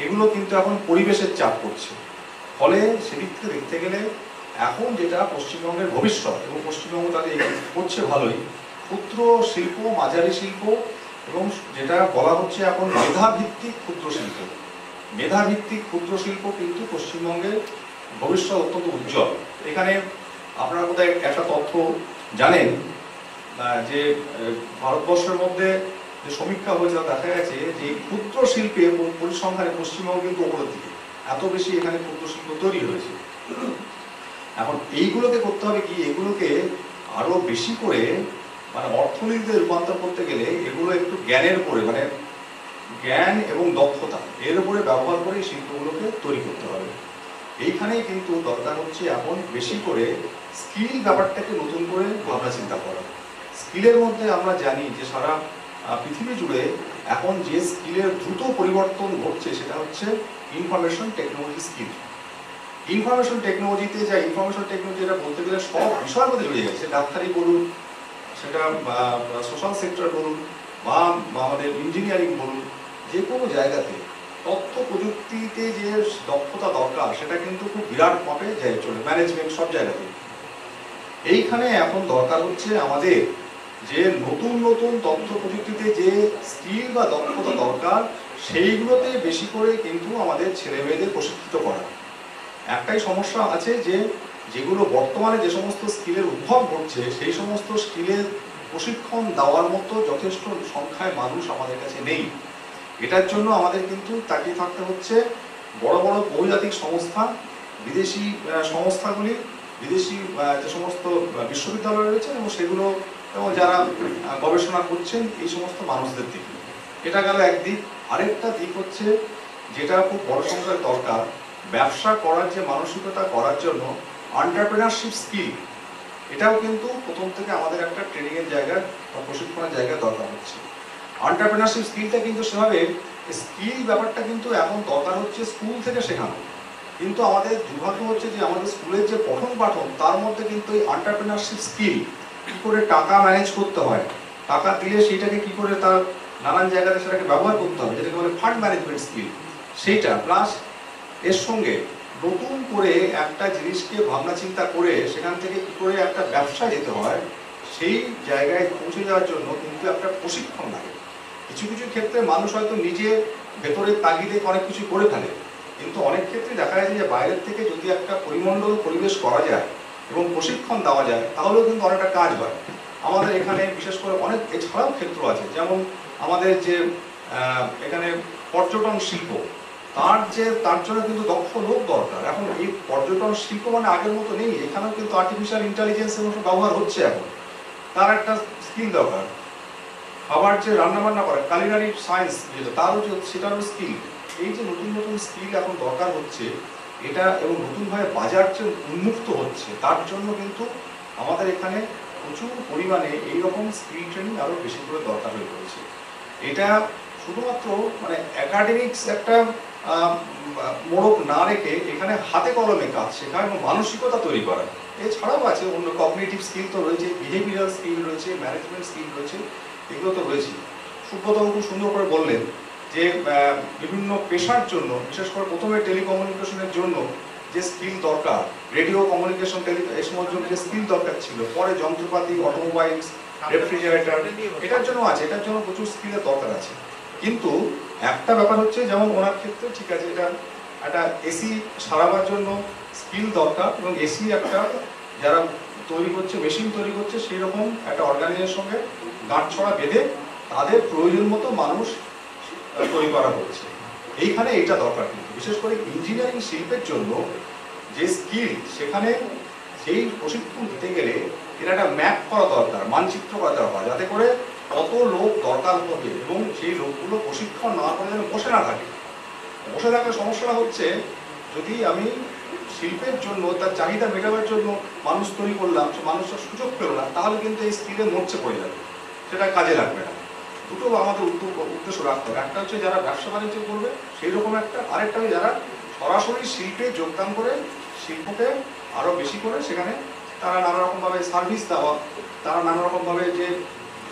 এগুলো কিন্তু এখন পরিবেশের চাপ পড়ছে। ফলে সেদিক থেকে দেখতে গেলে এখন যেটা পশ্চিমবঙ্গের ভবিষ্যৎ, এবং পশ্চিমবঙ্গ তাদের করছে ভালোই, ক্ষুদ্র শিল্প, মাঝারি শিল্প, এবং যেটা বলা হচ্ছে এখন মেধাভিত্তিক ক্ষুদ্র শিল্প, মেধাভিত্তিক ক্ষুদ্র শিল্প কিন্তু পশ্চিমবঙ্গের ভবিষ্যৎ অত্যন্ত উজ্জ্বল। এখানে আপনারা বোধহয় একটা তথ্য জানেন যে ভারতবর্ষের মধ্যে যে সমীক্ষা হয়েছে দেখা গেছে যে ক্ষুদ্র শিল্পে পরিসংখ্যানে পশ্চিমবঙ্গ কিন্তু ওপরের দিকে, এত বেশি এখানে ক্ষুদ্র শিল্প তৈরি হয়েছে। এখন এইগুলোকে করতে হবে কি, এগুলোকে আরো বেশি করে মানে অর্থনীতিতে রূপান্তর করতে গেলে এগুলো একটু জ্ঞানের উপরে, মানে জ্ঞান এবং দক্ষতা এর উপরে ব্যবহার করে এই শিল্পগুলোকে তৈরি করতে হবে। এইখানেই কিন্তু দরকার হচ্ছে এখন বেশি করে স্কিল ব্যাপারটাকে নতুন করে ভাবনা চিন্তা করা। স্কিলের মধ্যে আমরা জানি যে সারা পৃথিবী জুড়ে এখন যে স্কিলের দ্রুত পরিবর্তন ঘটছে সেটা হচ্ছে ইনফরমেশন টেকনোলজি স্কিল। ইনফরমেশন টেকনোলজিতে যা ইনফরমেশন টেকনোলজি এটা বলতে গেলে সব বিষয়ের মধ্যে জড়িয়ে গেছে, ডাক্তারি বলুন, সেটা সোশ্যাল সেক্টর বলুন, বা আমাদের ইঞ্জিনিয়ারিং বলুন, যে কোনো জায়গাতে তথ্য প্রযুক্তিতে যে দক্ষতা দরকার সেটা কিন্তু খুব বিরাট মাপে যায় চলে, ম্যানেজমেন্ট সব জায়গাতে। এইখানে এখন দরকার হচ্ছে আমাদের যে নতুন নতুন তথ্য প্রযুক্তিতে যে স্কিল বা দক্ষতা দরকার সেইগুলোতে বেশি করে কিন্তু আমাদের ছেলে মেয়েদের প্রশিক্ষিত করা। একটাই সমস্যা আছে যে যেগুলো বর্তমানে যে সমস্ত স্কিলের উদ্ভব ঘটছে সেই সমস্ত স্কিলের প্রশিক্ষণ দেওয়ার মতো যথেষ্ট সংখ্যায় মানুষ আমাদের কাছে নেই। এটার জন্য আমাদের কিন্তু তাকিয়ে থাকতে হচ্ছে বড় বড় বহুজাতিক সংস্থা, বিদেশি সংস্থাগুলি, বিদেশি যে সমস্ত বিশ্ববিদ্যালয় রয়েছে এবং সেগুলো এবং যারা গবেষণা করছেন এই সমস্ত মানুষদের দিকে। এটা গেল একদিক। আরেকটা দিক হচ্ছে যেটা খুব বড় সংখ্যায় দরকার, ব্যবসা করার যে মানসিকতা করার জন্য এন্টারপ্রেনারশিপ স্কিল, এটাও কিন্তু প্রথম থেকে আমাদের একটা ট্রেনিংয়ের জায়গা বা প্রশিক্ষণের জায়গা দরকার হচ্ছে। এন্টারপ্রেনারশিপ স্কিলটা কিন্তু সেভাবে স্কিল ব্যাপারটা কিন্তু এখন দরকার হচ্ছে স্কুল থেকে শেখানো, কিন্তু আমাদের দুর্ভাগ্য হচ্ছে যে আমাদের স্কুলের যে পঠন পাঠন তার মধ্যে কিন্তু এই এন্টারপ্রেনারশিপ স্কিল, কি করে টাকা ম্যানেজ করতে হয়, টাকা দিলে সেইটাকে কি করে তার নানান জায়গাতে সেটাকে ব্যবহার করতে হবে, যেটাকে বলে ফান্ড ম্যানেজমেন্ট স্কিল, সেইটা প্লাস এর সঙ্গে নতুন করে একটা জিনিসকে ভাবনা চিন্তা করে সেখান থেকে কি করে একটা ব্যবসা যেতে হয় সেই জায়গায় পৌঁছে যাওয়ার জন্য কিন্তু একটা প্রশিক্ষণ লাগে। কিছু কিছু ক্ষেত্রে মানুষ হয়তো নিজে ভেতরের তাগিদে অনেক কিছু করে ফেলে, কিন্তু অনেক ক্ষেত্রে দেখা যায় যে বাইরের থেকে যদি একটা পরিমণ্ডল পরিবেশ করা যায় এবং প্রশিক্ষণ দেওয়া যায় তাহলেও কিন্তু অনেকটা কাজ হয়। আমাদের এখানে বিশেষ করে অনেক এছাড়াও ক্ষেত্র আছে, যেমন আমাদের যে এখানে পর্যটন শিল্প, তার জন্য কিন্তু দক্ষ লোক দরকার। এখন এই পর্যটন শিল্প মানে আগের মতো নেই, এখানেও কিন্তু আর্টিফিশিয়াল ইন্টেলিজেন্স ব্যবহার হচ্ছে এখন, তার একটা স্কিল দরকার। আবার যে রান্নাবান্না করে কালিনারি সায়েন্স যেটা, তারও যে সেটারও স্কিল। এই যে নতুন নতুন স্কিল এখন দরকার হচ্ছে এটা, এবং নতুনভাবে বাজার যে উন্মুক্ত হচ্ছে তার জন্য কিন্তু আমাদের এখানে প্রচুর পরিমাণে এইরকম স্কিল ট্রেনিং আরও বেশি করে দরকার হয়ে পড়েছে। এটা শুধুমাত্র মানে একাডেমিক্স একটা মোড়ক না রেখে এখানে হাতে কলমে কাজ শেখা এবং মানসিকতা তৈরি করা। এছাড়াও আছে অন্য কগনিটিভ স্কিল তো রয়েছে, বিহেভিয়ারাল স্কিল রয়েছে, ম্যানেজমেন্ট স্কিল রয়েছে, এগুলো তো রয়েছে। সুব্রতবাবু খুব সুন্দর করে বললেন যে বিভিন্ন পেশার জন্য, বিশেষ করে প্রথমে টেলিকমিউনিকেশনের জন্য যে স্কিল দরকার, রেডিও কমিউনিকেশন এই সময়ের জন্য যে স্কিল দরকার ছিল, পরে যন্ত্রপাতি, অটোমোবাইলস, রেফ্রিজারেটর, এটার জন্য আছে, এটার জন্য প্রচুর স্কিলের দরকার আছে। কিন্তু একটা ব্যাপার হচ্ছে, যেমন ওনার ক্ষেত্রে ঠিক আছে, এটা একটা এসি সারাবার জন্য স্কিল দরকার, এবং এসি একটা যারা তৈরি করছে, মেশিন তৈরি করছে, সেই রকম একটা অর্গানাইজের সঙ্গে গাঁটছড়া বেঁধে তাদের প্রয়োজন মতো মানুষ তৈরি করা হচ্ছে। এইখানে এইটা দরকার, কিন্তু বিশেষ করে ইঞ্জিনিয়ারিং শিল্পের জন্য যে স্কিল, সেখানে সেই প্রশিক্ষণ দিতে গেলে এর একটা ম্যাপ করা দরকার, মানচিত্র করা দরকার, যাতে করে কত লোক দরকার হবে এবং সেই লোকগুলো প্রশিক্ষণ নেওয়ার পরে যেন বসে না থাকে। বসে থাকার সমস্যাটা হচ্ছে, যদি আমি শিল্পের জন্য তার চাহিদা মেটাবার জন্য মানুষ তৈরি করলাম, সে মানুষের সুযোগ পেল না, তাহলে কিন্তু এই স্কিলে মরচে পড়ে যাবে, সেটা কাজে লাগবে না। দুটো আমাদের উদ্দেশ্য রাখতে হবে, একটা হচ্ছে যারা ব্যবসা বাণিজ্য করবে সেই রকম একটা, আরেকটা হচ্ছে যারা সরাসরি শিল্পে যোগদান করে শিল্পকে আরও বেশি করে সেখানে তারা নানা রকমভাবে সার্ভিস দেওয়া, তারা নানা রকমভাবে যে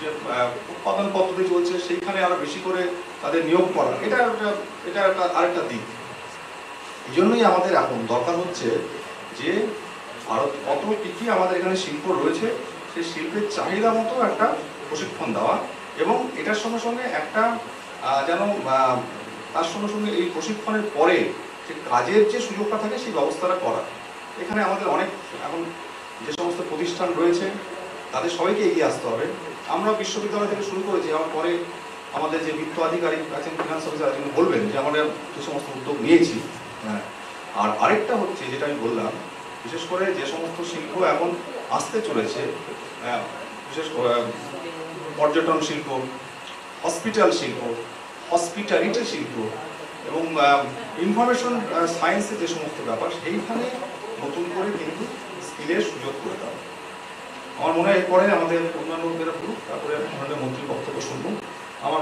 যে উৎপাদন পদ্ধতি চলছে সেইখানে আরো বেশি করে তাদের নিয়োগ করা, এটা আরেকটা দিক। এই জন্যই আমাদের এখন দরকার হচ্ছে যে ভারত কত কি আমাদের এখানে শিল্প রয়েছে, সেই শিল্পের চাহিদা মতো একটা প্রশিক্ষণ দেওয়া, এবং এটার সঙ্গে সঙ্গে একটা যেন তার সঙ্গে সঙ্গে এই প্রশিক্ষণের পরে যে কাজের যে সুযোগটা থাকে সেই ব্যবস্থাটা করা। এখানে আমাদের অনেক এখন যে সমস্ত প্রতিষ্ঠান রয়েছে তাদের সবাইকে এগিয়ে আসতে হবে। আমরা বিশ্ববিদ্যালয় থেকে শুরু করেছি, আমার পরে আমাদের যে বিত্ত আধিকারিক আছেন, ফিনান্স অফিসার আছেন, বলবেন যে আমরা যে সমস্ত উদ্যোগ নিয়েছি। হ্যাঁ, আর আরেকটা হচ্ছে যেটা আমি বললাম, বিশেষ করে যে সমস্ত শিল্প এখন আসতে চলেছে, বিশেষ করে পর্যটন শিল্প, হসপিটাল শিল্প, হসপিটালিটি শিল্প এবং ইনফরমেশন সায়েন্সের যে সমস্ত ব্যাপার, সেইখানে নতুন করে কিন্তু স্কিলের সুযোগ করে দেওয়া। আমার মনে হয় এরপরে আমাদের অন্যান্যদের বলুক, তারপরে আমাদের মন্ত্রীর বক্তব্য শুনবো। আমার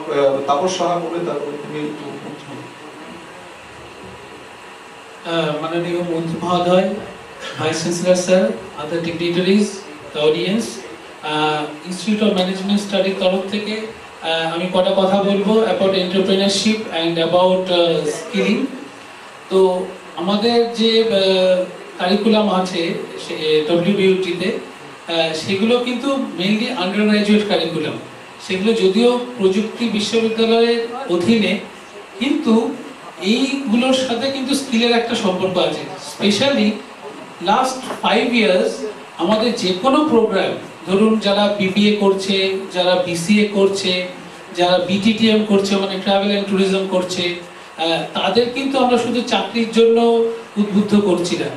তাপস সাহা বলে, তারপরে তুমি একটু মাননীয় মন্ত্রী মহোদয়, vice chancellor sir, other dignitaries, the audience, institute of management স্টাডির তরফ থেকে আমি কটা কথা বলবো about entrepreneurship and about skilling. তো আমাদের যে কারিকুলাম আছে ডব্লিউবিউটিতে, সেগুলো কিন্তু মেইনলি আন্ডার গ্র্যাজুয়েট কারিকুলাম। সেগুলো যদিও প্রযুক্তি বিশ্ববিদ্যালয়ের অধীনে, কিন্তু এইগুলোর সাথে কিন্তু স্কিলের একটা সম্পর্ক আছে। স্পেশালি লাস্ট 5 ইয়ার্স আমাদের যে কোনো প্রোগ্রাম, ধরুন যারা বিবিএ করছে, যারা বিসিএ করছে, যারা বিটিটিএম করছে মানে ট্রাভেল অ্যান্ড ট্যুরিজম করছে, তাদের কিন্তু আমরা শুধু চাকরির জন্য উদ্বুদ্ধ করছি না।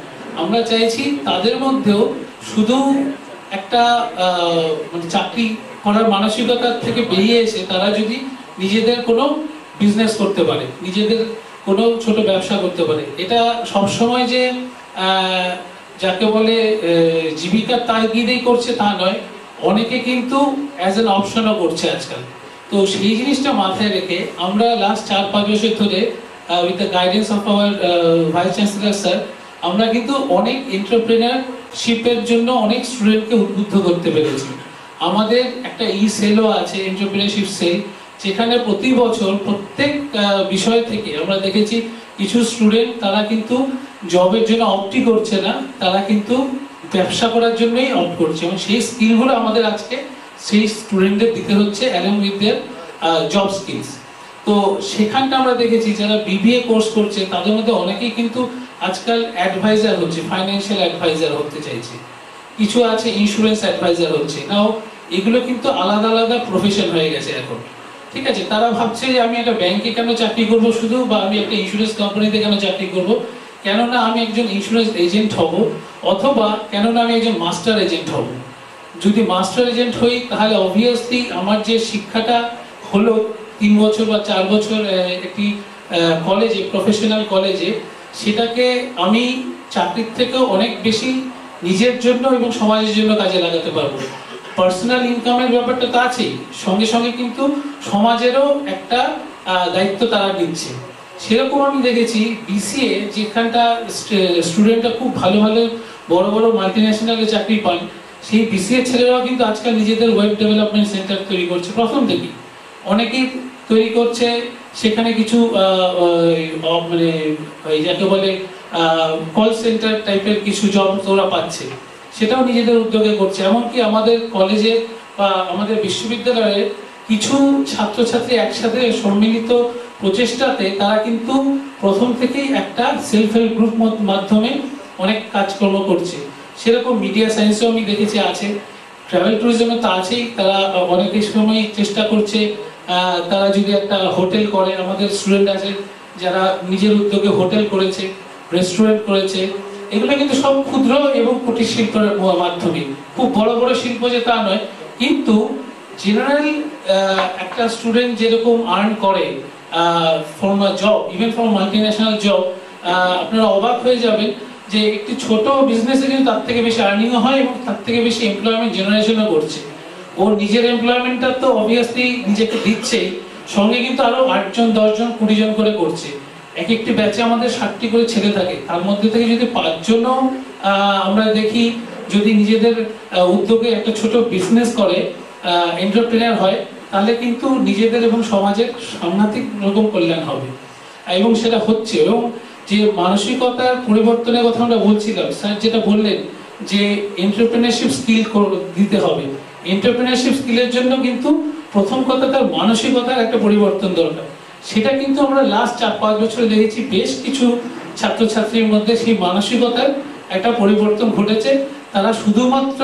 আমরা চাইছি তাদের মধ্যেও শুধু একটা মানে চাকরি করার মানসিকতা থেকে বেরিয়ে এসে তারা যদি নিজেদের কোনো বিজনেস করতে পারে, নিজেদের কোনো ছোট ব্যবসা করতে পারে। এটা সবসময় যে যাকে বলে জীবিকার তাগিদেই করছে তা নয়, অনেকে কিন্তু অ্যাজ অ্যান অপশনও করছে আজকাল। তো সেই জিনিসটা মাথায় রেখে আমরা লাস্ট 4-5 বছর ধরে with the guidance of our vice chancellor sir, আমরা কিন্তু অনেক এন্টারপ্রেনারশিপের জন্য অনেক স্টুডেন্টকে উদ্বুদ্ধ করতে পেরেছি। আমাদের একটা সেলও আছে, এন্টারপ্রেনারশিপ সেল, যেখানে প্রতি বছর প্রত্যেক বিষয় থেকে আমরা দেখেছি কিছু স্টুডেন্ট তারা কিন্তু জবের জন্য অপ্টই করছে না, তারা কিন্তু ব্যবসা করার জন্যই অপ্ট করছে, এবং সেই স্কিলগুলো আমাদের আজকে সেই স্টুডেন্টদের দিতে হচ্ছে along with their job skills. তো সেখানটা আমরা দেখেছি যারা বিবিএ কোর্স করছে তাদের মধ্যে অনেকেই কিন্তু আজকাল অ্যাডভাইজার হচ্ছে, ফাইন্যান্সিয়াল অ্যাডভাইজার হতে চাইছে, কিছু আছে ইন্স্যুরেন্স অ্যাডভাইজার হচ্ছে। নাও এগুলো কিন্তু আলাদা আলাদা প্রফেশন হয়ে গেছে এখন, ঠিক আছে? তারা ভাবছে যে আমি একটা ব্যাংকে কেন চাকরি করব শুধু, বা আমি একটা ইন্স্যুরেন্স কোম্পানিতে কেন চাকরি করব, কেননা আমি একজন ইন্স্যুরেন্স এজেন্ট হব, অথবা কেননা আমি একজন মাস্টার এজেন্ট হব। যদি মাস্টার এজেন্ট হই তাহলে অবভিয়াসলি আমার যে শিক্ষাটা হলো 3 বছর বা 4 বছর একটি কলেজে, প্রফেশনাল কলেজে, সেটাকে আমি চাকরির থেকেও অনেক বেশি নিজের জন্য এবং সমাজের জন্য কাজে লাগাতে পারবো। পার্সোনাল ইনকামের ব্যাপারটা তো আছেই, সঙ্গে সঙ্গে কিন্তু সমাজেরও একটা দায়িত্ব তারা নিচ্ছে। সেরকম আমি দেখেছি বিসিএ, যেখানটা স্টুডেন্টরা খুব ভালো ভালো বড় বড় মাল্টিন্যাশনালে চাকরি পান, সেই বিসিএ ছেলেরাও কিন্তু আজকাল নিজেদের ওয়েব ডেভেলপমেন্ট সেন্টার তৈরি করছে। প্রথম থেকেই অনেকেই তৈরি করছে, সেখানে কিছু মানে যাকে বলে কল সেন্টার টাইপের কিছু জব ওরা পাচ্ছে, সেটাও নিজেদের উদ্যোগে করছে। এমনকি আমাদের কলেজে বা আমাদের বিশ্ববিদ্যালয়ে কিছু ছাত্রছাত্রী একসাথে সম্মিলিত প্রচেষ্টাতে তারা কিন্তু প্রথম থেকেই একটা সেলফ হেল্প গ্রুপ মাধ্যমে অনেক কাজকর্ম করছে। সেরকম মিডিয়া সায়েন্সেও আমি দেখেছি আছে, ট্রাভেল ট্যুরিজমে তো আছেই। তারা অনেকের সময় চেষ্টা করছে তারা যদি একটা হোটেল করে, আমাদের স্টুডেন্ট আছে যারা নিজের উদ্যোগে হোটেল করেছে, রেস্টুরেন্ট করেছে। এগুলো কিন্তু সব ক্ষুদ্র এবং কুটির শিল্পের মাধ্যমে, খুব বড় বড় শিল্প যে তা নয়। কিন্তু জেনারেল একটা স্টুডেন্ট যেরকম আর্ন করে from a job, even from multinational job, আপনারা অবাক হয়ে যাবেন যে একটি ছোট বিজনেসে কিন্তু তার থেকে বেশি আর্নিংও হয় এবং তার থেকে বেশি এমপ্লয়মেন্ট জেনারেশনও করছে। ওর নিজের এমপ্লয়মেন্টটা তো অবভিয়াসলি নিজেকে দিচ্ছেই, সঙ্গে কিন্তু আরো 8 জন 10 জন 20 জন করে করছে। এক একটি ব্যাচে আমাদের 60টি করে ছেলে থাকে, তার মধ্যে থেকে যদি 5 জনও আমরা দেখি যদি নিজেদের উদ্যোগে একটা ছোট বিজনেস করে, এন্টারপ্রেনার হয়, তাহলে কিন্তু নিজেদের এবং সমাজের সাংঘাতিক রকম কল্যাণ হবে, এবং সেটা হচ্ছে। এবং যে মানসিকতার পরিবর্তনের কথা আমরা বলছিলাম, স্যার যেটা বললেন যে এন্টারপ্রেনারশিপ স্কিল দিতে হবে, এন্টারপ্রেনারশিপ স্কিলের জন্য কিন্তু প্রথম কথা তার মানসিকতার একটা পরিবর্তন দরকার। সেটা কিন্তু আমরা লাস্ট 4-5 বছরে দেখেছি বেশ কিছু ছাত্রছাত্রীর মধ্যে সেই মানসিকতার একটা পরিবর্তন ঘটেছে। তারা শুধুমাত্র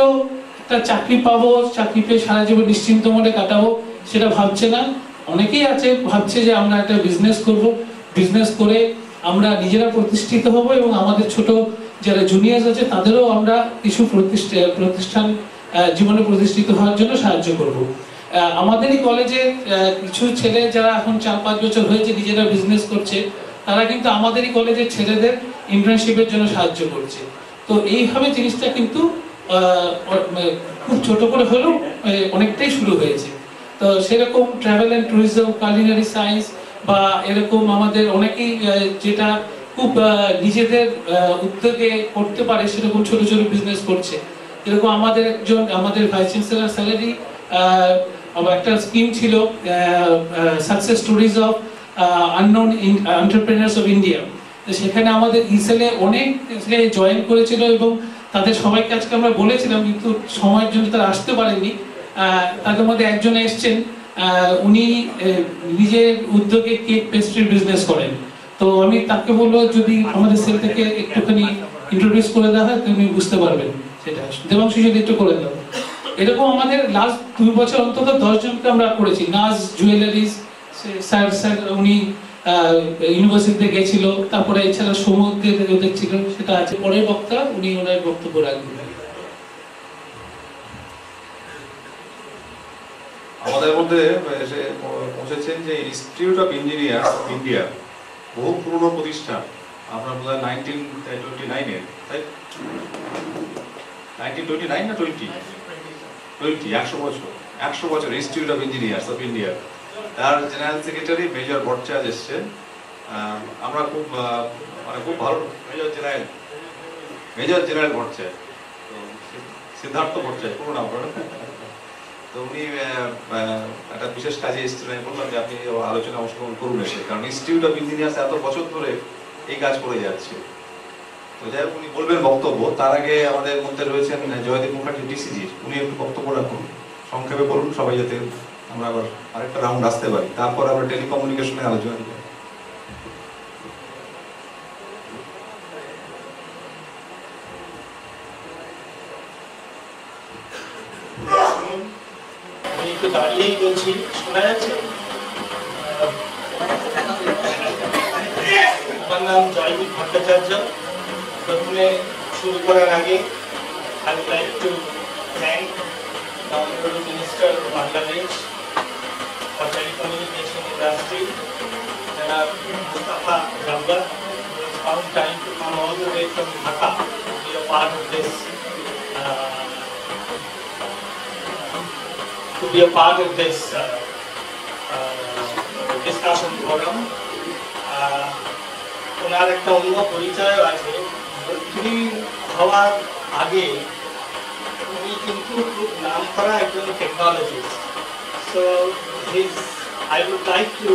একটা চাকরি পাবো, চাকরি পেয়ে সারা জীবন নিশ্চিন্ত মনে কাটাবো সেটা ভাবছে না। অনেকেই আছে ভাবছে যে আমরা একটা বিজনেস করব, বিজনেস করে আমরা নিজেরা প্রতিষ্ঠিত হব এবং আমাদের ছোট যারা জুনিয়র্স আছে তাদেরও আমরা কিছু প্রতিষ্ঠান জীবনে প্রতিষ্ঠিত হওয়ার জন্য সাহায্য করব। আমাদেরই কলেজে কিছু ছেলে যারা এখন 4-5 বছর হয়েছে নিজেরা বিজনেস করছে, তারা কিন্তু আমাদেরই কলেজের ছেলেদের ইন্টার্নশিপের জন্য সাহায্য করছে। তো এইভাবে জিনিসটা কিন্তু খুব ছোট করে হলেও অনেকটাই শুরু হয়েছে। তো সেরকম travel and tourism, culinary science বা এরকম আমাদের অনেকেই যেটা খুব নিজেদের উদ্যোগে করতে পারে সেরকম ছোট ছোট বিজনেস করছে। এরকম আমাদের ভাইস চ্যান্সেলর স্যালারি একটা স্কিম ছিল, success stories of unknown entrepreneurs of India. সেখানে আমাদের ইসেলে অনেক জয়েন করেছিল এবং তাদের সবাইকে আজকে আমরা বলেছিলাম, কিন্তু সময়ের জন্য তারা আসতে পারেনি। তাদের মধ্যে একজন এসছেন, উনি নিজের উদ্যোগে কেক পেস্ট্রির বিজনেস করেন। তো আমি তাকে বলবো যদি আমাদের সেল থেকে একটুখানি ইন্ট্রোডিউস করে দেওয়া হয় তুমি বুঝতে পারবেন সেটা। দেবাংশু যদি একটু করে দাও। এরকম আমাদের লাস্ট 2 বছর অন্তত 10 জনকে আমরা করেছি। নাজ জুয়েলারিজ স্যার উনি ইউনিভার্সিটিতে গেছিল, তারপরে এছাড়া সমুদ্রে দেখছিল, সেটা আছে। পরের বক্তা উনি ওনার বক্তব্য রাখবেন। আমাদের মধ্যে এসে পৌঁছেছেন যে institute of engineer of India, বহু পুরনো প্রতিষ্ঠান। আপনার বোধ হয় 1929-এর, তাই 1929 না 20, 100 বছর institute of engineers of India. তার জেনারেল সেক্রেটারি মেজর ভট্টাচার্য এসছেন। আমরা খুব ভালো মেজর জেনারেল ভট্টাচার্য, সিদ্ধার্থ ভট্টাচার্য পুরো নাম। তো উনি একটা বিশেষ কাজে এসেছিলেন, আমি বললাম যে আপনি আলোচনা অংশগ্রহণ করুন এসে, কারণ ইনস্টিটিউট অফ ইঞ্জিনিয়ার্স এত বছর ধরে এই কাজ করে যাচ্ছে। তো যাই হোক উনি বলবেন বক্তব্য। তার আগে আমাদের মধ্যে রয়েছেন জয়দীপ মুখার্জি ডিসিজি, উনি একটু বক্তব্য রাখুন, সংক্ষেপে বলুন সবাই, যাতে আমরা আবার আরেকটা রাউন্ড আসতে পারি। তারপর আমরা টেলিকমিউনিকেশনে আলোচনা দিব। আমি একটু দাঁড়িয়েই বলছি, শোনা যাচ্ছে? আমার নাম জয়দীপ ভট্টাচার্য। প্রথমে শুরু করার আগে I would like to thank the Honorable Minister of Bangladesh for Telecommunication Industry, Mustafa Gabbar, who has found time to come all the way from Dhaka to be a part of this discussion forum. ওনার একটা অন্য পরিচয় আছে। মন্ত্রী হওয়ার আগে উনি কিন্তু খুব নাম করা একজন technologist. So I would like to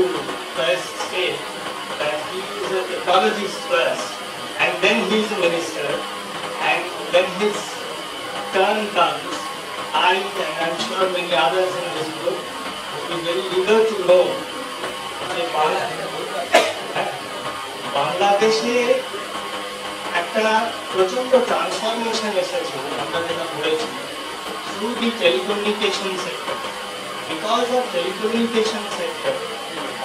first say that he is a technologist first, and then he is a minister, and when his turn comes, I and I'm sure many others in this group will be very eager to know বাংলাদেশে একটা প্রচন্ড transformation এসেছে, আমরা যেটা বলেছি, through the telecommunication sector. Because of telecommunication sector,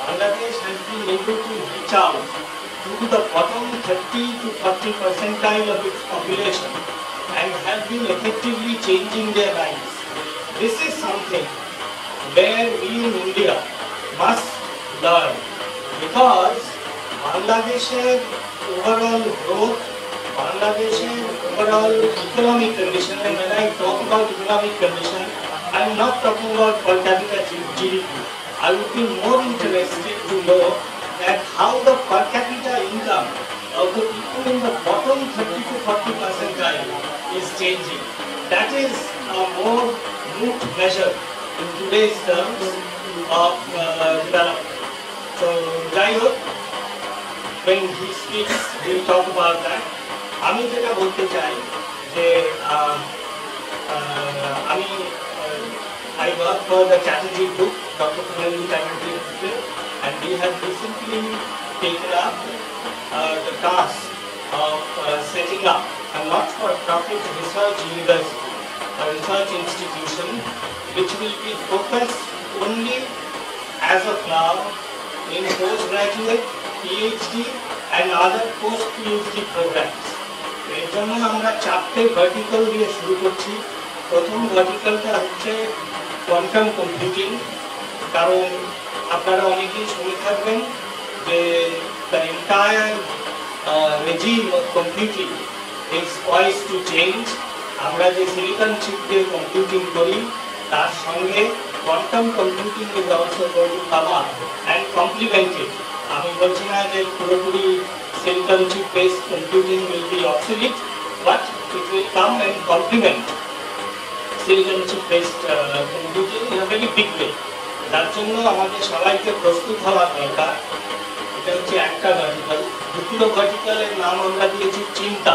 Bangladesh has been able to reach out to the bottom 30 to 40 percentile of its population and have been effectively changing their lives. This is something where we in India must learn, because Bangladesh's overall growth, Bangladesh's overall economic condition, and when I talk about economic condition, I am not talking about per capita GDP. I would be more interested to know that how the per capita income of the people in the bottom 30 to 40 percentile is changing. That is a more moot measure in today's terms of development. So, যাই হোক, when he speaks, he will talk about that. আমি যেটা বলতে চাই যে I work for the Chatterjee Group, Dr. Pranali Chatterjee Group, and we have recently taken up the task of setting up a not-for-profit research university, a research institution which will be focused only as of now in postgraduate, PhD and other post-PhD programs. এর জন্য আমরা 4টে vertical দিয়ে শুরু করছি। প্রথম ভার্টিক্যালটা হচ্ছে quantum computing, কারণ আপনারা অনেকেই শুনে থাকবেন যে the entire regime of computing is poised to change. আমরা যে সিলিকন চিপ দিয়ে কম্পিউটিং করি তার সঙ্গে quantum computing is also going to come up and complement it. আমি বলছি না যে পুরোপুরি silicon chip based computing will be obsolete, but it will come and complement silicon chip based computing in a very big way. তার জন্য আমাদের সবাইকে প্রস্তুত হওয়া দরকার। এটা হচ্ছে একটা ভার্টিক্যাল। দ্বিতীয় ভার্টিক্যালের নাম আমরা দিয়েছি চিন্তা,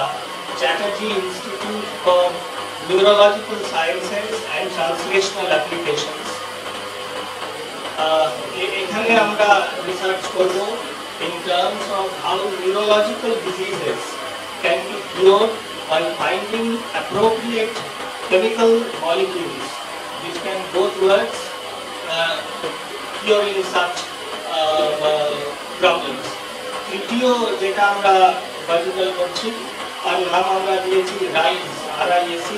Chatterjee institute for neurological sciences and translational applications. এখানে আমরা রিসার্চ করব in terms of how neurological diseases can be cured by finding appropriate chemical molecules which can go towards curing such problems. তৃতীয় যেটা আমরা ভার্টিক্যাল করছি তার নাম আমরা দিয়েছি RISE, RISE,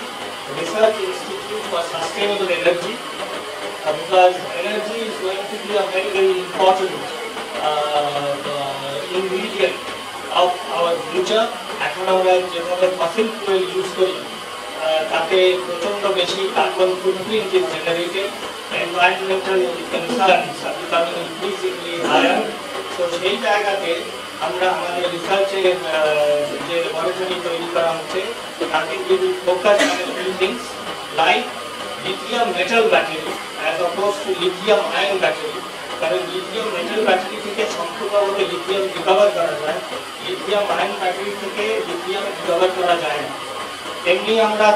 Research Institute for Sustainable Energy, because energy is going to be a very, very important ingredient of our future. এখন আমরা যেভাবে ফসিল ফুয়েল ইউজ করি তাতে প্রচন্ড বেশি carbon footprint is generated, environmental concerns are becoming increasingly higher. তো সেই জায়গাতে আমরা আমাদের রিসার্চের যে ল্যাবরেটরি তৈরি করা হচ্ছে তাতে যদি focus on few things like lithium metal battery as opposed to lithium ion battery. কারণ লিথিয়াম মেটাল ব্যাটারি থেকে সম্পূর্ণভাবে লিথিয়াম রিকভার করা যায়, লিথিয়াম আয়ন ব্যাটারি থেকে লিথিয়াম রিকভার করা যায় না। এমনি আমরা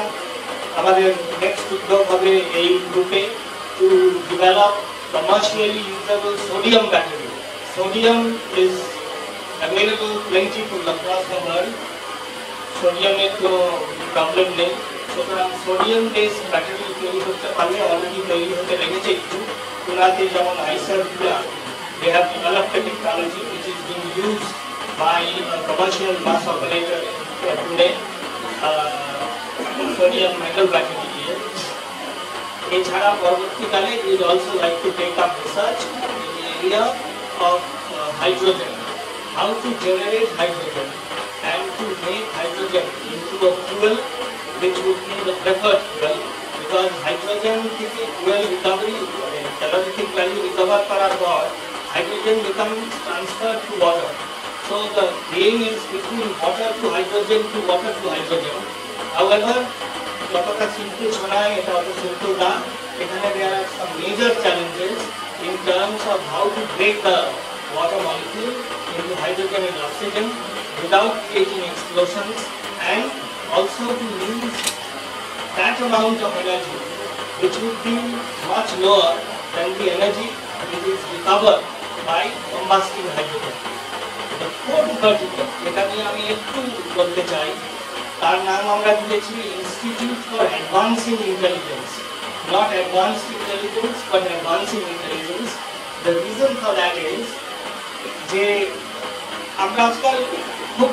আমাদের নেক্সট উদ্যোগ হবে এই গ্রুপে to develop commercially usable sodium battery. Sodium is available plentiful across the world. সোডিয়ামের কোনো প্রবলেম নেই, সুতরাং সোডিয়াম বেস ব্যাটারি তৈরি করতে পারলে অলরেডি তৈরি হতে লেগেছে একটু। পুনাতে যেমন আইসার they have developed a technology which is being used by a commercial bus operator today, sodium metal battery দিয়ে। এছাড়া পরবর্তীকালে we would also like to take up research in the area of hydrogen, how to generate hydrogen and to make hydrogen into a fuel which would be the preferred fuel, because hydrogen থেকে fuel recovery calorific value recover করার পর hydrogen becomes transferred to water. So the gain is between water to hydrogen to water to hydrogen. However, যতটা simple শোনায় এটা অত simple না। এখানে there are some major challenges in terms of how to break the water molecule into hydrogen and oxygen without creating explosions, and also to use that amount of energy which would be much lower than the energy which is recovered by combusting hydrogen. The fourth vertical, যেটা নিয়ে আমি একটু বলতে চাই, তার নাম আমরা দিয়েছি institute for advancing intelligence. Not advanced intelligence, but advancing intelligence. The reason for that is যে আমরা আজকাল খুব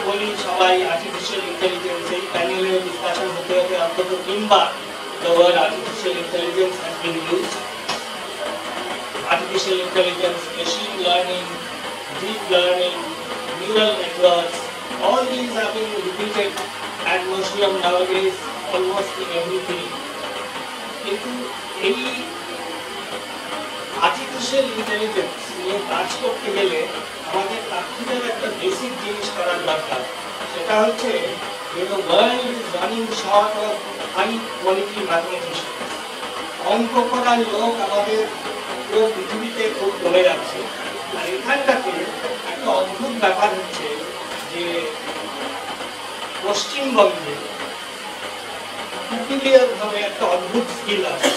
বলি সবাই আর্টিফিশিয়াল ইন্টেলিজেন্স, এই প্যানেলে ডিসকাশন হতে হতে অন্তত 3 বার the word artificial intelligence has been used. Artificial intelligence, machine learning, deep learning, neural networks, all these are being repeated ad nauseam nowadays almost in everything. কিন্তু এই আর্টিফিশিয়াল ইন্টেলিজেন্স নিয়ে কাজ করতে গেলে আমাদের তার থেকে একটা বেসিক জিনিস করার দরকার। সেটা হচ্ছে the world is running short of high quality mathematicians. অঙ্ক করার লোক আমাদের পুরো পৃথিবীতে খুব কমে যাচ্ছে। আর এখানটাতে একটা অদ্ভুত ব্যাপার হচ্ছে যে পশ্চিমবঙ্গে পিকুলিয়ার ভাবে একটা অদ্ভুত স্কিল আছে,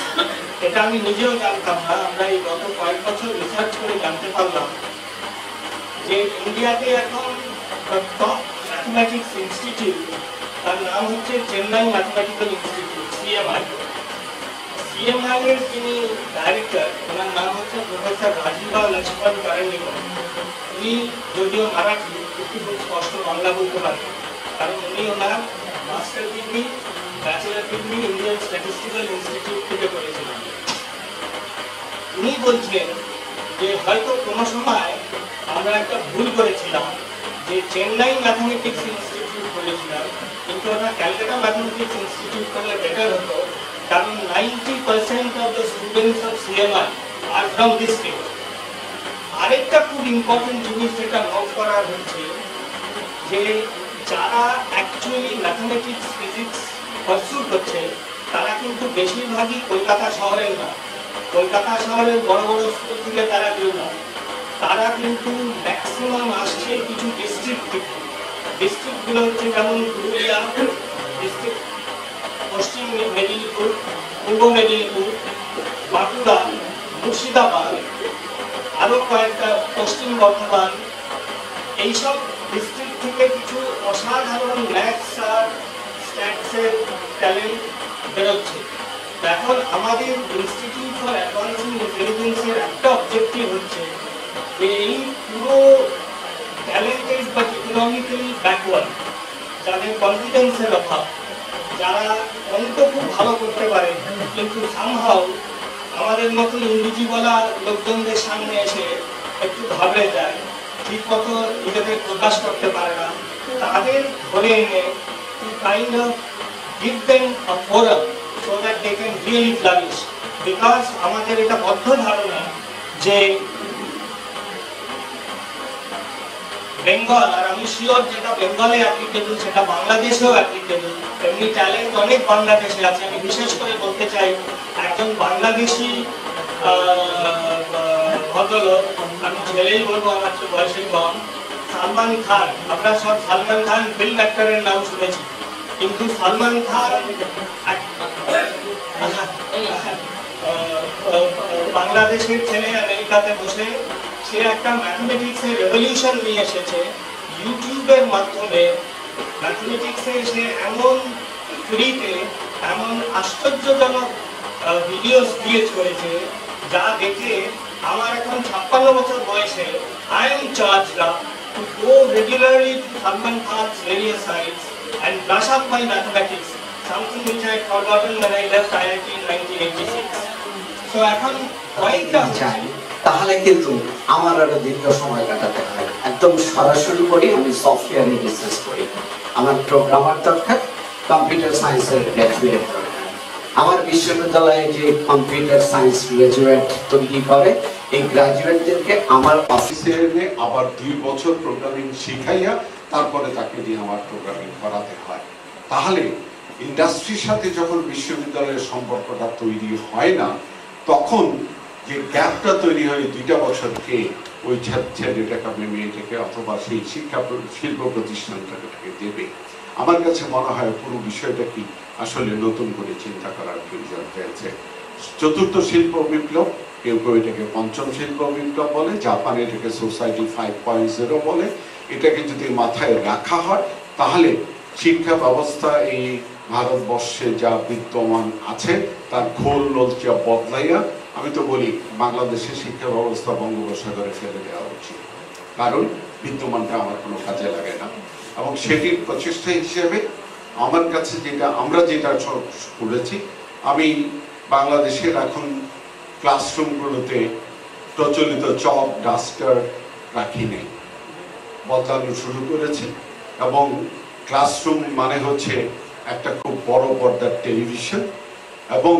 এটা আমি নিজেও জানতাম না। আমরা এই গত কয়েক বছর রিসার্চ করে জানতে পারলাম যে ইন্ডিয়াতে এখন টপ ম্যাথমেটিক্স ইনস্টিটিউট, তার নাম হচ্ছে Chennai mathematical institute, CMI. CMI এর যিনি ডাইরেক্টর, ওনার নাম হচ্ছে প্রফেসর রাজীবা লক্ষ্মণ কারেন্নিকর। উনি যদিও মারাঠি, একটু খুব স্পষ্ট বাংলা বলতে পারেন, কারণ উনি ওনার master degree, bachelor degree Indian Statistical Institute থেকে করেছিলেন। উনি বলছেন যে হয়তো কোনো সময় আমরা একটা ভুল করেছিলাম, যে চেন্নাই ম্যাথমেটিক্স ইনস্টিটিউট করেছিলাম, কিন্তু ওটা ক্যালকাটা ম্যাথমেটিক্স ইনস্টিটিউট করলে বেটার হতো, কারণ 90% of the students of CMI are from this state. আরেকটা খুব ইম্পর্টেন্ট জিনিস যেটা নোট করা হচ্ছে, যে যারা অ্যাকচুয়ালি ম্যাথমেটিক্স ফিজিক্স পারসু করছে তারা কিন্তু বেশিরভাগই কলকাতা শহরের না, কলকাতা শহরের বড় বড় স্কুল থেকে তারা কেউ না, তারা কিন্তু ম্যাক্সিমাম আসছে কিছু ডিস্ট্রিক্ট থেকে। ডিস্ট্রিক্টগুলো হচ্ছে যেমন পুরুলিয়া ডিস্ট্রিক্ট, পশ্চিম মেদিনীপুর, পূর্ব মেদিনীপুর, বাঁকুড়া, মুর্শিদাবাদ, আরও কয়েকটা পশ্চিম বর্ধমান, এইসব ডিস্ট্রিক্ট থেকে কিছু অসাধারণ ম্যাথস আর স্ট্যাটসের ট্যালেন্ট বেরোচ্ছে। এখন আমাদের ইনস্টিটিউট ফর অ্যাডভান্সিং ইন্টেলিজেন্সের একটা অবজেক্টিভ হচ্ছে যে এই পুরো ট্যালেন্টেড বাট ইকোনমিক্যালি ব্যাকওয়ার্ড, যাদের কনফিডেন্সের অভাব, যারা অঙ্ক খুব ভালো করতে পারে কিন্তু সামহাও আমাদের মতো ইংরেজি বলা লোকজনদের সামনে এসে একটু ঘাবড়ে যায়, ঠিক মতো নিজেদের প্রকাশ করতে পারে না, তাদের ধরে এনে to kind of give them a forum so that they can really flourish. Because আমাদের এটা বদ্ধ ধারণা যে বেঙ্গল, আর আমি শিওর যেটা বেঙ্গলে অ্যাপ্লিকেবল সেটা বাংলাদেশেও অ্যাপ্লিকেবল, এমনি ট্যালেন্ট অনেক বাংলাদেশে আছে। আমি বিশেষ করে বলতে চাই একজন বাংলাদেশি ভদ্রলোক, আমি ছেলেই বলবো, আমার তো বয়সে কম, সালমান খান। আমরা সব সালমান খান ফিল্ম অ্যাক্টরের নাম শুনেছি, কিন্তু সালমান খান বাংলাদেশের ছেলে, আমেরিকাতে বসে সে একটা ম্যাথমেটিক্সের রেভলিউশন নিয়ে এসেছে। ইউটিউবের মাধ্যমে ম্যাথমেটিক্সে সে এমন ফ্রিতে এমন আশ্চর্যজনক ভিডিওস ক্রিয়েট করেছে, যা দেখে আমার এখন 56 বছর বয়সে I am charged up to go regularly to Salman Khan's various sites and brush up my mathematics, something which I had forgotten when I left IIT in 1986. So এখন কয়েকটা তাহলে কিন্তু আমার আরো দীর্ঘ সময় কাটাতে হয়, একদম সরাসরি করি, আমি সফটওয়্যারে রিসার্চ করি, আমার প্রোগ্রামার দরকার, কম্পিউটার সায়েন্সের গ্র্যাজুয়েট দরকার। আমার বিশ্ববিদ্যালয়ে যে কম্পিউটার সায়েন্স গ্র্যাজুয়েট তৈরি করে, এই গ্র্যাজুয়েটদেরকে আমার অফিসে এনে আবার 2 বছর প্রোগ্রামিং শিখাইয়া তারপরে তাকে দিয়ে আমার প্রোগ্রামিং করাতে হয়। তাহলে ইন্ডাস্ট্রির সাথে যখন বিশ্ববিদ্যালয়ের সম্পর্কটা তৈরি হয় না, তখন যে গ্যাপটা তৈরি হয় 2টা বছরকে ওই ছেলেটাকে আপনি মেয়েটাকে অথবা সেই শিল্প প্রতিষ্ঠানটাকে দেবে। আমার কাছে মনে হয় পুরো বিষয়টা কি আসলে নতুন করে চিন্তা করার প্রয়োজন রয়েছে। 4র্থ শিল্প বিপ্লব, কেউ কেউ এটাকে 5ম শিল্প বিপ্লব বলে, জাপানে এটাকে সোসাইটি 5.0 বলে। এটাকে যদি মাথায় রাখা হয় তাহলে শিক্ষা ব্যবস্থা এই ভারতবর্ষে যা বিদ্যমান আছে তার খোল নলচা বদলাইয়া, আমি তো বলি বাংলাদেশের শিক্ষা ব্যবস্থা বঙ্গোপসাগরে ফেলে দেওয়া উচিত, কারণ বিদ্যমানটা আমার কোনো কাজে লাগে না। এবং সেটির প্রচেষ্টা হিসেবে আমার কাছে আমরা যেটা করেছি, আমি বাংলাদেশের এখন ক্লাসরুমগুলোতে প্রচলিত চক ডাস্টার রাখি নেই, বদলানো শুরু করেছি। এবং ক্লাসরুম মানে হচ্ছে একটা খুব বড় পর্দার টেলিভিশন এবং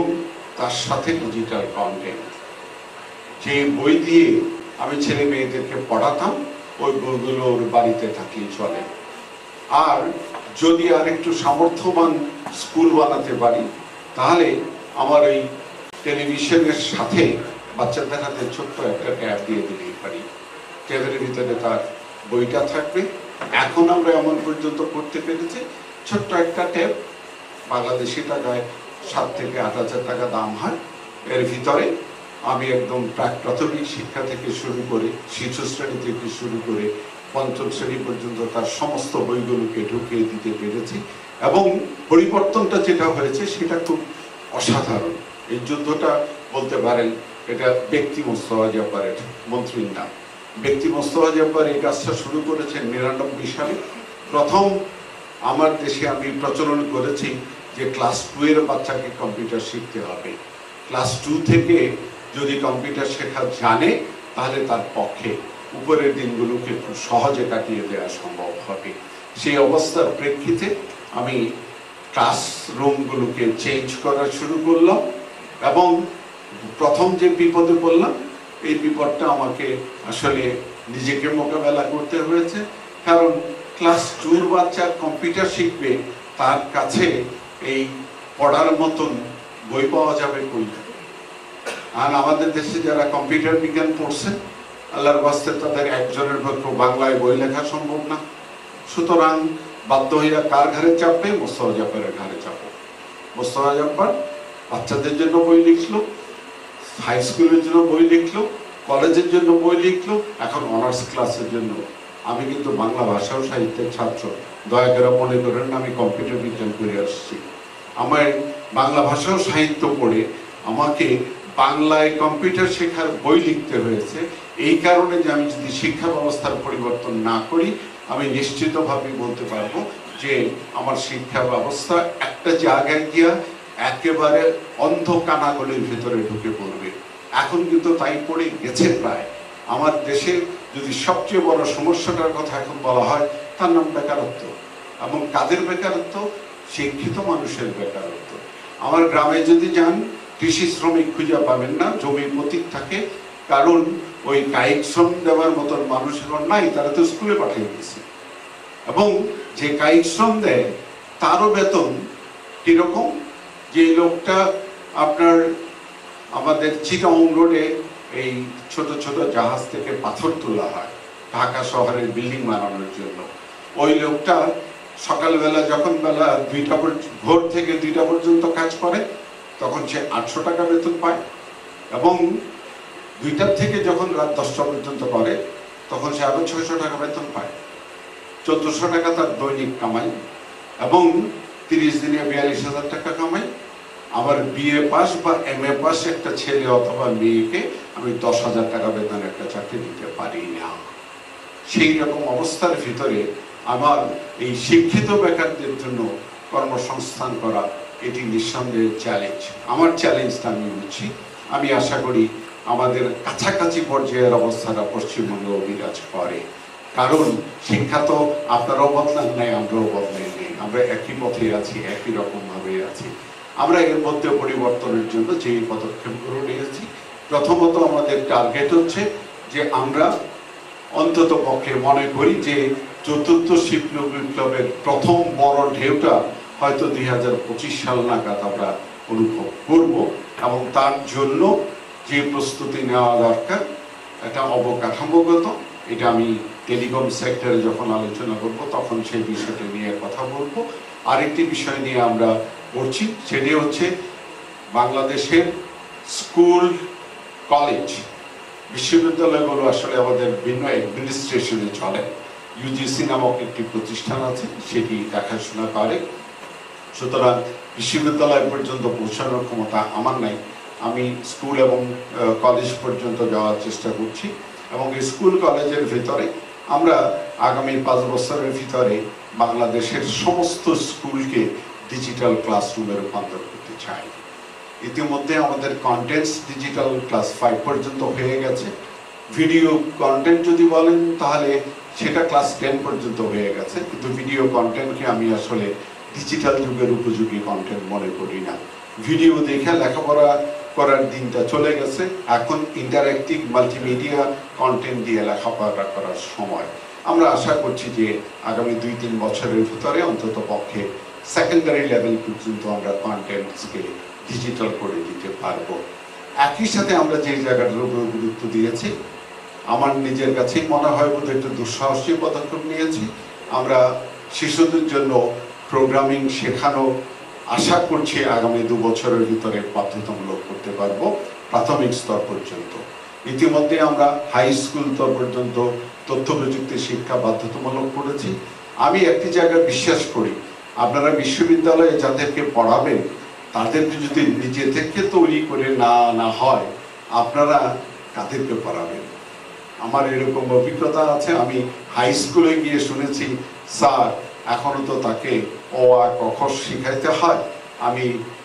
তার সাথে ডিজিটাল কন্টেন্ট। যে বই দিয়ে আমি ছেলে মেয়েদেরকে পড়াতাম, ওই বইগুলো ওর বাড়িতে থাকলেই চলে। আর যদি আর একটু সামর্থ্যবান স্কুল বানাতে পারি, তাহলে আমার এই টেলিভিশনের সাথে বাচ্চাদের হাতে ছোট্ট একটা ট্যাব দিয়ে দিলেই পারি, ট্যাবের ভিতরে তার বইটা থাকবে। এখন আমরা এমন পর্যন্ত করতে পেরেছি, ছোট্ট একটা ট্যাব, বাংলাদেশি টাকায় 7 থেকে 8,000 টাকা দাম হয়। এর ভিতরে আমি একদম প্রাক-প্রাথমিক শিক্ষা থেকে শুরু করে, শিশু শ্রেণী থেকে শুরু করে পঞ্চম শ্রেণী পর্যন্ত তার সমস্ত বইগুলোকে ঢুকিয়ে দিতে পেরেছি। এবং পরিবর্তনটা যেটা হয়েছে সেটা খুব অসাধারণ। এই যুদ্ধটা বলতে পারেন এটা ব্যক্তি মোস্তফা জাফরের, মন্ত্রীর নাম। ব্যক্তি মোস্তফা জাফর এই কাজটা শুরু করেছেন 99 সালে। প্রথম আমার দেশে আমি প্রচলন করেছি যে ক্লাস 2 এর বাচ্চাকে কম্পিউটার শিখতে হবে। ক্লাস 2 থেকে যদি কম্পিউটার শেখা জানে তাহলে তার পক্ষে উপরের দিনগুলোকে খুব সহজে কাটিয়ে দেওয়া সম্ভব হবে। সেই অবস্থার প্রেক্ষিতে আমি ক্লাসরুমগুলোকে চেঞ্জ করা শুরু করলাম এবং প্রথম যে বিপদে পড়লাম এই বিপদটা আমাকে আসলে নিজেকে মোকাবেলা করতে হয়েছে। কারণ ক্লাস 2 বাচ্চা কম্পিউটার শিখবে, তার কাছে এই পড়ার মতন বই পাওয়া যাবে কই? আর আমাদের দেশে যারা কম্পিউটার বিজ্ঞান পড়ছে আল্লাহর বাস্তে তাদের একজনের পক্ষে বাংলায় বই লেখা সম্ভব না। সুতরাং বাধ্য হইয়া কার ঘাড়ে চাপবে? মোস্তফা জাফরের ঘাড়ে চাপো। মোস্তফা জাফর বাচ্চাদের জন্য বই লিখলো, হাই স্কুলের জন্য বই লিখলো, কলেজের জন্য বই লিখলো, এখন অনার্স ক্লাসের জন্য। আমি কিন্তু বাংলা ভাষা ও সাহিত্যের ছাত্র, দয়া করে মনে করেন আমি কম্পিউটার বিজ্ঞান করে আসছি। আমার বাংলা ভাষা ও সাহিত্য পড়ে আমাকে বাংলায় কম্পিউটার শেখার বই লিখতে হয়েছে। এই কারণে যে আমি যদি শিক্ষা ব্যবস্থার পরিবর্তন না করি আমি নিশ্চিতভাবে বলতে পারবো যে আমার শিক্ষা ব্যবস্থা একটা জায়গায় গিয়া একেবারে অন্ধ কানাগলির ভিতরে ঢুকে পড়বে। এখন কিন্তু তাই পড়ে গেছে প্রায়। আমার দেশের যদি সবচেয়ে বড় সমস্যাটার কথা এখন বলা হয় তার নাম বেকারত্ব। এবং কাদের বেকারত্ব? শিক্ষিত মানুষের বেকারত্ব। আমার গ্রামে যদি যান কৃষি শ্রমিক খুঁজে পাবেন না, জমি পতিত থাকে, কারণ ওই কায়িক শ্রম দেওয়ার মতন মানুষ এখন নাই, তারা তো স্কুলে পাঠিয়ে দিয়েছে। এবং যে কায়িক শ্রম দেয় তারও বেতন কিরকম? যে লোকটা আপনার আমাদের চিটাগং রোডে এই ছোট ছোট জাহাজ থেকে পাথর তোলা হয় ঢাকা শহরের বিল্ডিং বানানোর জন্য, ওই লোকটা সকালবেলা যখন বেলা ভোর থেকে 2টা পর্যন্ত কাজ করে তখন সে 800 টাকা বেতন পায়। এবং 2টা থেকে যখন রাত 10টা পর্যন্ত করে তখন সে আরো 600 টাকা বেতন পায়। 1400 টাকা তার দৈনিক কামাই এবং 30 দিনে 42,000 টাকা কামাই। আমার বিএ পাস বা এমএ পাস একটা ছেলে অথবা মেয়েকে আমি 10,000 টাকা বেতন একটা চাকরি দিতে পারি না। সেই রকম অবস্থার ভিতরে আমার এই শিক্ষিত বেকারদের জন্য কর্মসংস্থান করা এটি নিঃসন্দেহে চ্যালেঞ্জ। আমার চ্যালেঞ্জটা আমি বুঝছি। আমি আশা করি আমাদের কাছাকাছি পর্যায়ের অবস্থাটা পশ্চিমবঙ্গে বিরাজ করে, কারণ শিক্ষা তো আপনারাও বদলান নাই, আমরাও বদলাই নেই, আমরা একই পথে আছি, একই রকম ভাবে আছি। আমরা এর মধ্যে পরিবর্তনের জন্য যে পদক্ষেপগুলো নিয়েছি, প্রথমত আমাদের টার্গেট হচ্ছে যে আমরা অন্তত পক্ষে মনে করি যে চতুর্থ শিল্প বিপ্লবের প্রথম বড় ঢেউটা হয়তো 2025 সাল নাগাদ আমরা অনুভব করব। এবং তার জন্য যে প্রস্তুতি নেওয়া দরকার এটা অবকাঠামোগত, এটা আমি টেলিকম সেক্টরে যখন আলোচনা করব তখন সেই বিষয়টা নিয়ে কথা বলবো। আরেকটি বিষয় নিয়ে আমরা পড়ছি, সেটি হচ্ছে বাংলাদেশের স্কুল কলেজ বিশ্ববিদ্যালয়গুলো আসলে আমাদের ভিন্ন অ্যাডমিনিস্ট্রেশনে চলে। ইউজিসি নামক একটি প্রতিষ্ঠান আছে, সেটি দেখাশোনা করে। সুতরাং বিশ্ববিদ্যালয় পর্যন্ত পৌঁছানোর ক্ষমতা আমার নাই। আমি স্কুল এবং কলেজ পর্যন্ত যাওয়ার চেষ্টা করছি এবং স্কুল কলেজের ভিতরে আমরা আগামী 5 বছরের ভিতরে বাংলাদেশের সমস্ত স্কুলকে ডিজিটাল ক্লাসরুমে রূপান্তর করতে চাই। ইতিমধ্যে আমাদের কন্টেন্টস ডিজিটাল ক্লাস 5 পর্যন্ত হয়ে গেছে। ভিডিও কন্টেন্ট যদি বলেন তাহলে সেটা ক্লাস 10 পর্যন্ত হয়ে গেছে, কিন্তু ভিডিও কন্টেন্টকে আমি আসলে ডিজিটাল যুগের উপযোগী কন্টেন্ট মনে করি না। ভিডিও দেখে লেখাপড়া করার দিনটা চলে গেছে, এখন ইন্টারঅ্যাক্টিভ মাল্টিমিডিয়া কন্টেন্ট দিয়ে লেখাপড়া করার সময়। আমরা আশা করছি যে আগামী 2-3 বছরের ভিতরে অন্তত পক্ষে সেকেন্ডারি লেভেল পর্যন্ত আমরা কন্টেন্টসকে ডিজিটাল করে দিতে পারবো। একই সাথে আমরা যে জায়গাটার উপর গুরুত্ব দিয়েছি, আমার নিজের কাছেই মনে হয় বোধ একটু দুঃসাহসী পদক্ষেপ নিয়েছি। আমরা শিশুদের জন্য প্রোগ্রামিং শেখানো আশা করছি আগামী 2 বছরের ভিতরে বাধ্যতামূলক করতে পারবো প্রাথমিক স্তর পর্যন্ত। ইতিমধ্যে আমরা হাই স্কুল স্তর পর্যন্ত তথ্য প্রযুক্তি শিক্ষা বাধ্যতামূলক করেছি। আমি একটি জায়গায় বিশ্বাস করি, আপনারা বিশ্ববিদ্যালয়ে যাদেরকে পড়াবেন তাদেরকে যদি নিজে থেকে তৈরি করে না হয়, আপনারা কাদেরকে পড়াবেন? আমার এরকম অভিজ্ঞতা আছে। আমি হাই স্কুলে গিয়ে শুনেছি, স্যার এখনো তো তাকে অ আ ক খ শিখাইতে হয়, আমি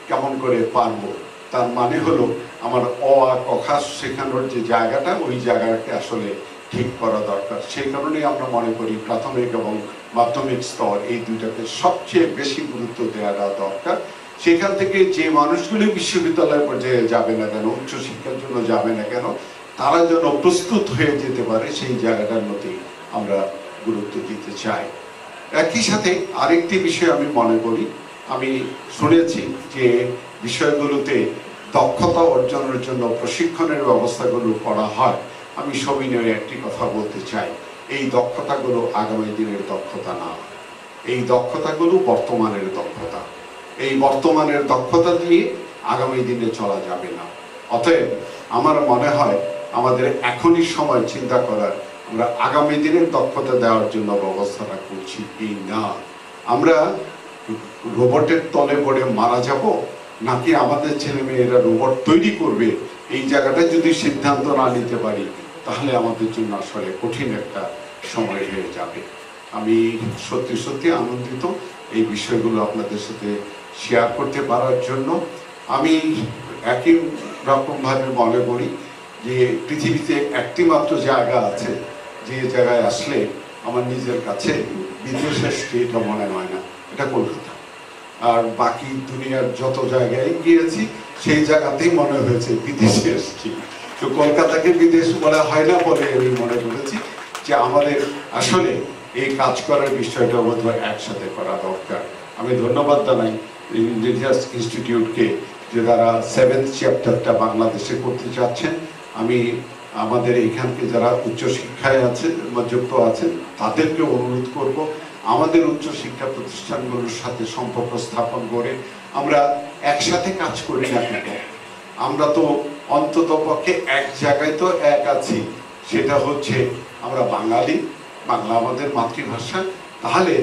কেমন করে পারবো? তার মানে হলো আমার অ আ ক খ শেখানোর যে জায়গাটা, ওই জায়গাটাকে আসলে ঠিক করা দরকার। সেই কারণেই আমরা মনে করি প্রাথমিক এবং মাধ্যমিক স্তর এই দুইটাকে সবচেয়ে বেশি গুরুত্ব দেওয়া দরকার। সেখান থেকে যে মানুষগুলি বিশ্ববিদ্যালয় পর্যায়ে যাবে না কেন, উচ্চশিক্ষার জন্য যাবে না কেন, তারা যেন প্রস্তুত হয়ে যেতে পারে, সেই জায়গাটার মধ্যে আমরা গুরুত্ব দিতে চাই। একই সাথে আরেকটি বিষয় আমি মনে করি, আমি শুনেছি যে বিষয়গুলোতে দক্ষতা অর্জনের জন্য প্রশিক্ষণের ব্যবস্থাগুলো করা হয়। আমি সবিনয়ে একটি কথা বলতে চাই, এই দক্ষতাগুলো আগামী দিনের দক্ষতা না, এই দক্ষতাগুলো বর্তমানের দক্ষতা। এই বর্তমানের দক্ষতা দিয়ে আগামী দিনে চলা যাবে না। অতএব আমার মনে হয় আমাদের এখনই সময় চিন্তা করার, আমরা আগামী দিনের দক্ষতা দেওয়ার জন্য ব্যবস্থাটা করছি কি না। আমরা রোবটের তলে পড়ে মারা যাব, নাকি আমাদের ছেলে মেয়েরা রোবট তৈরি করবে, এই জায়গাটা যদি সিদ্ধান্ত না নিতে পারি, তাহলে আমাদের জন্য আসলে কঠিন একটা সময় হয়ে যাবে। আমি সত্যি সত্যি আনন্দিত এই বিষয়গুলো আপনাদের সাথে শেয়ার করতে পারার জন্য। আমি একই রকমভাবে মনে করি যে পৃথিবীতে একটি মাত্র জায়গা আছে যে জায়গায় আসলে আমার নিজের কাছে বিদেশের স্টেটও মনে হয় না, এটা কলকাতা। আর বাকি দুনিয়ার যত জায়গায় গিয়েছি সেই জায়গাতেই মনে হয়েছে বিদেশে এসেছি। তো কলকাতাকে বিদেশ বলা হয় না বলে আমি মনে করেছি যে আমাদের আসলে এই কাজ করার বিষয়টা বোধহয় একসাথে করা দরকার। আমি ধন্যবাদ জানাই ইন্ডিজিনাস ইনস্টিটিউটকে যে তারা 7th চ্যাপ্টারটা বাংলাদেশে করতে চাচ্ছেন। আমি আমাদের এখানকে যারা উচ্চশিক্ষায় আছে বা যুক্ত আছেন তাদেরকে অনুরোধ করব, আমাদের উচ্চশিক্ষা প্রতিষ্ঠানগুলোর সাথে সম্পর্ক স্থাপন করে আমরা একসাথে কাজ করি না কেন। আমরা তো অন্তত পক্ষে এক জায়গায় তো এক আছি, সেটা হচ্ছে আমরা বাঙালি, বাংলা আমাদের মাতৃভাষা। তাহলে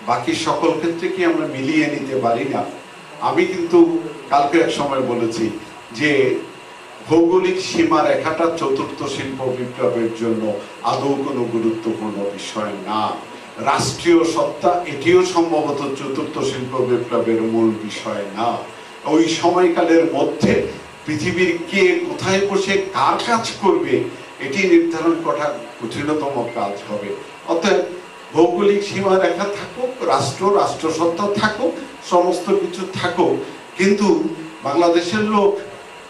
বাকি সকল ক্ষেত্রে কি আমরা মিলিয়ে নিতে পারি না? আমি কিন্তু কালকে এক সময় বলেছি যে ভৌগোলিক সীমা রেখাটা চতুর্থ শিল্প বিপ্লবের জন্য আদৌ কোনো গুরুত্বপূর্ণ বিষয় না। রাষ্ট্রীয় সত্তা এটিও সম্ভবত চতুর্থ শিল্প বিপ্লবের মূল বিষয় না। ওই সময়কালের মধ্যে পৃথিবীর কে কোথায় বসে কার কাজ করবে এটি নির্ধারণ করা কঠিনতম কাজ হবে। অতএব ভৌগোলিক সীমা রেখা থাকুক, রাষ্ট্রসত্তা থাকুক, সমস্ত কিছু থাকুক, কিন্তু বাংলাদেশের লোক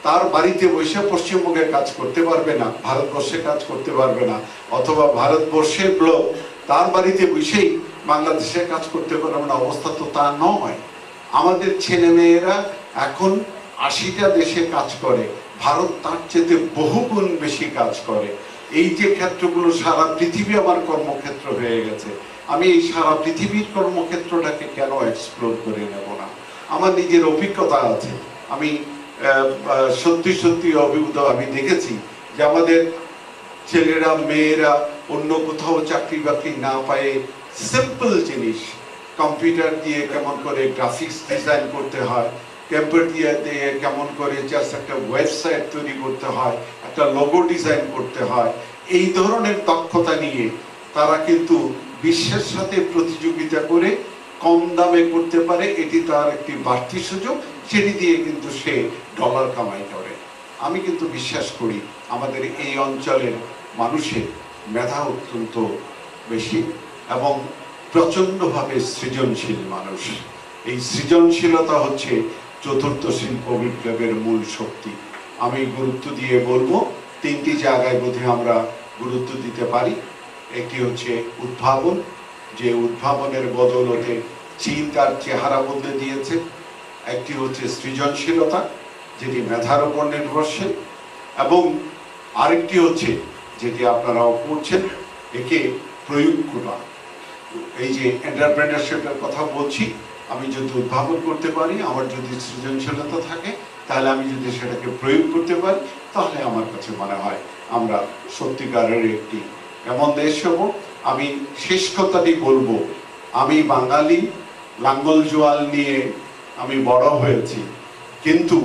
তার বাড়িতে বসে পশ্চিমবঙ্গে কাজ করতে পারবে না, ভারতবর্ষে কাজ করতে পারবে না, অথবা ভারতবর্ষের লোক তার বাড়িতে বসেই বাংলাদেশে কাজ করতে পারবে না। অবস্থা তো তা নয়। আমাদের ছেলে মেয়েরা এখন 80টা দেশে কাজ করে, ভারত তার চেয়ে বহুগুণ বেশি কাজ করে। এই যে ক্ষেত্রগুলো সারা পৃথিবী আমার কর্মক্ষেত্র হয়ে গেছে, আমি এই সারা পৃথিবীর কর্মক্ষেত্রটাকে কেন এক্সপ্লোর করে নেব না? আমার নিজের অভিজ্ঞতা আছে, আমি সত্যি অভিজ্ঞতা আমি দেখেছি যে আমাদের ছেলেরা মেয়েরা অন্য কোথাও চাকরি বাকরি না পায়ে সিম্পল জিনিস, কম্পিউটার দিয়ে কেমন করে গ্রাফিক্স ডিজাইন করতে হয়, কম্পিউটার দিয়ে কেমন করে জাস্ট একটা ওয়েবসাইট তৈরি করতে হয়, একটা লোগো ডিজাইন করতে হয়, এই ধরনের দক্ষতা নিয়ে তারা কিন্তু বিশ্বের সাথে প্রতিযোগিতা করে কম দামে করতে পারে। এটি তার একটি বাড়তি সুযোগ, সেটি দিয়ে কিন্তু সে ডলার কামাই করে। আমি কিন্তু বিশ্বাস করি আমাদের এই অঞ্চলের মানুষের মেধা অত্যন্ত বেশি এবং প্রচণ্ডভাবে সৃজনশীল মানুষ। এই সৃজনশীলতা হচ্ছে চতুর্থ শিল্প বিপ্লবের মূল শক্তি। আমি গুরুত্ব দিয়ে বলবো 3টি জায়গায় বোধহয় আমরা গুরুত্ব দিতে পারি। একটি হচ্ছে উদ্ভাবন, যে উদ্ভাবনের বদৌলতে চীন তার চেহারা বদলে দিয়েছে। একটি হচ্ছে সৃজনশীলতা, যেটি মেধার উপর নির্ভরশীল, এবং আরেকটি হচ্ছে যেটি আপনারাও করছেন, একে প্রয়োগ করা। এই যে এন্টারপ্রেনারশিপের কথা বলছি, আমি যদি উদ্ভাবন করতে পারি, আমার যদি সৃজনশীলতা থাকে, তাহলে আমি যদি সেটাকে প্রয়োগ করতে পারি, তাহলে আমার কাছে মনে হয় আমরা সত্যিকারের একটি এমন দেশ হব। আমি শেষ কথাটি বলবো, আমি বাঙালি, লাঙ্গল জোয়াল নিয়ে আমি বড় হয়েছি, কিন্তু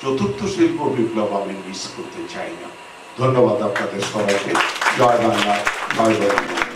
চতুর্থ শিল্প বিপ্লব আমি মিস করতে চাই না। ধন্যবাদ আপনাদের সবাইকে। জয় বাংলা, জয় বাংলা।